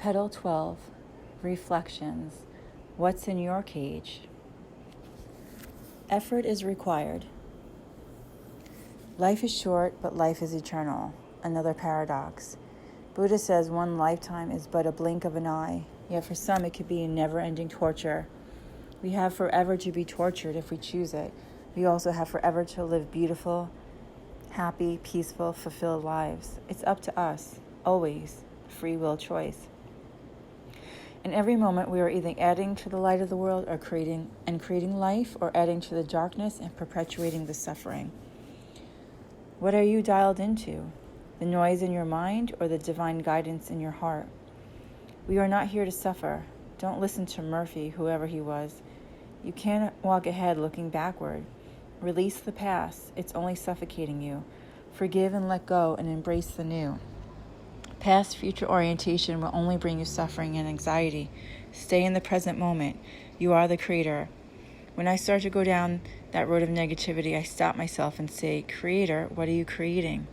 Petal 12, Reflections. What's in your cage? Effort is required. Life is short, but life is eternal. Another paradox. Buddha says one lifetime is but a blink of an eye, yet for some it could be a never-ending torture. We have forever to be tortured if we choose it. We also have forever to live beautiful, happy, peaceful, fulfilled lives. It's up to us, always, free will choice. In every moment, we are either adding to the light of the world or creating life, or adding to the darkness and perpetuating the suffering. What are you dialed into? The noise in your mind or the divine guidance in your heart? We are not here to suffer. Don't listen to Murphy, whoever he was. You can't walk ahead looking backward. Release the past. It's only suffocating you. Forgive and let go and embrace the new. Past future orientation will only bring you suffering and anxiety. Stay in the present moment. You are the creator. When I start to go down that road of negativity, I stop myself and say, Creator, what are you creating?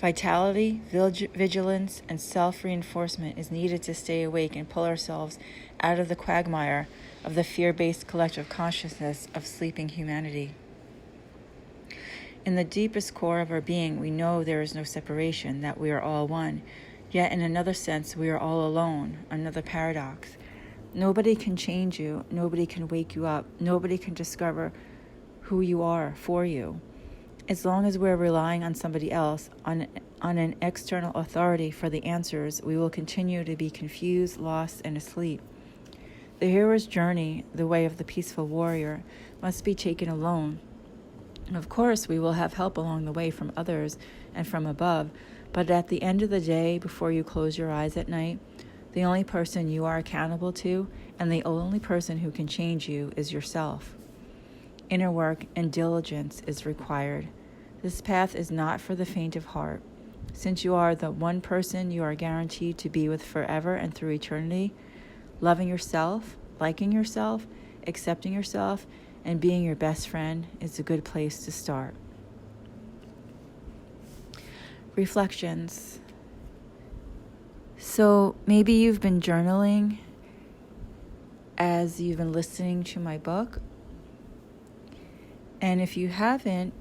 Vitality, vigilance, and self-reinforcement is needed to stay awake and pull ourselves out of the quagmire of the fear-based collective consciousness of sleeping humanity. In the deepest core of our being, we know there is no separation, that we are all one. Yet in another sense, we are all alone, another paradox. Nobody can change you. Nobody can wake you up. Nobody can discover who you are for you. As long as we're relying on somebody else, on an external authority for the answers, we will continue to be confused, lost, and asleep. The hero's journey, the way of the peaceful warrior, must be taken alone. Of course, we will have help along the way from others and from above, but at the end of the day, before you close your eyes at night, the only person you are accountable to and the only person who can change you is yourself. Inner work and diligence is required. This path is not for the faint of heart. Since you are the one person you are guaranteed to be with forever and through eternity, loving yourself, liking yourself, accepting yourself, and being your best friend is a good place to start. Reflections. So maybe you've been journaling as you've been listening to my book. And if you haven't,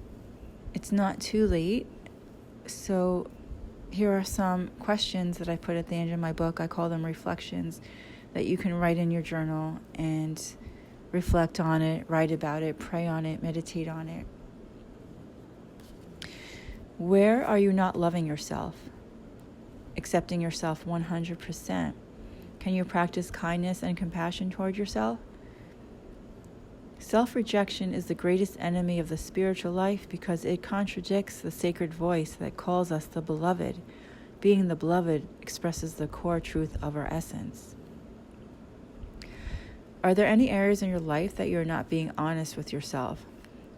it's not too late. So here are some questions that I put at the end of my book. I call them reflections that you can write in your journal and reflect on it, write about it, pray on it, meditate on it. Where are you not loving yourself? Accepting yourself 100%. Can you practice kindness and compassion toward yourself? Self-rejection is the greatest enemy of the spiritual life because it contradicts the sacred voice that calls us the beloved. Being the beloved expresses the core truth of our essence. Are there any areas in your life that you're not being honest with yourself,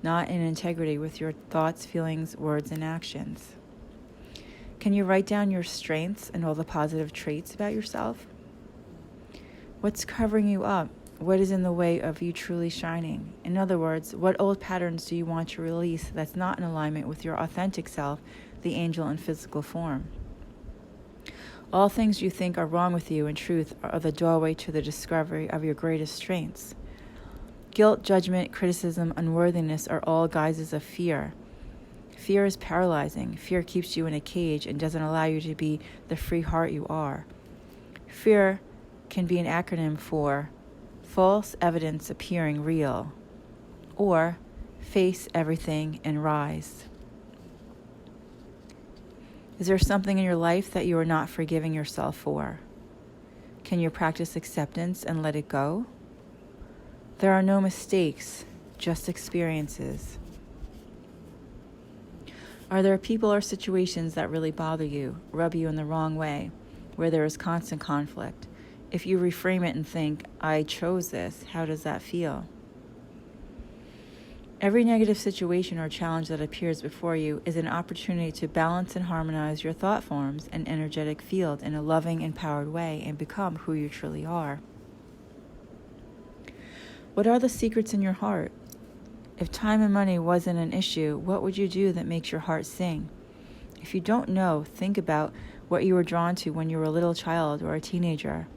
not in integrity with your thoughts, feelings, words, and actions? Can you write down your strengths and all the positive traits about yourself? What's covering you up? What is in the way of you truly shining? In other words, what old patterns do you want to release that's not in alignment with your authentic self, the angel in physical form? All things you think are wrong with you, in truth, are the doorway to the discovery of your greatest strengths. Guilt, judgment, criticism, unworthiness are all guises of fear. Fear is paralyzing. Fear keeps you in a cage and doesn't allow you to be the free heart you are. Fear can be an acronym for false evidence appearing real, or face everything and rise. Is there something in your life that you are not forgiving yourself for? Can you practice acceptance and let it go? There are no mistakes, just experiences. Are there people or situations that really bother you, rub you in the wrong way, where there is constant conflict? If you reframe it and think, I chose this, how does that feel? Every negative situation or challenge that appears before you is an opportunity to balance and harmonize your thought forms and energetic field in a loving, empowered way and become who you truly are. What are the secrets in your heart? If time and money wasn't an issue, what would you do that makes your heart sing? If you don't know, think about what you were drawn to when you were a little child or a teenager.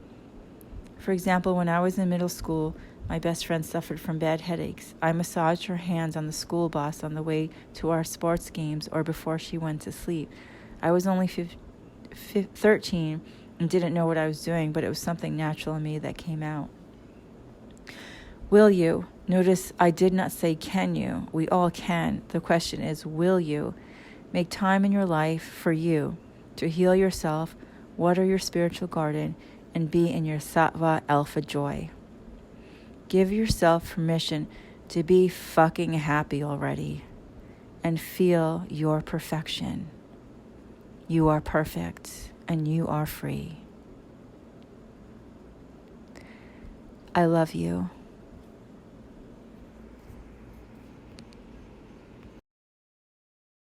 For example, when I was in middle school, my best friend suffered from bad headaches. I massaged her hands on the school bus on the way to our sports games or before she went to sleep. I was only 13 and didn't know what I was doing, but it was something natural in me that came out. Will you? Notice I did not say can you. We all can. The question is, will you? Make time in your life for you to heal yourself, water your spiritual garden, and be in your sattva alpha joy. Give yourself permission to be fucking happy already and feel your perfection. You are perfect and you are free. I love you.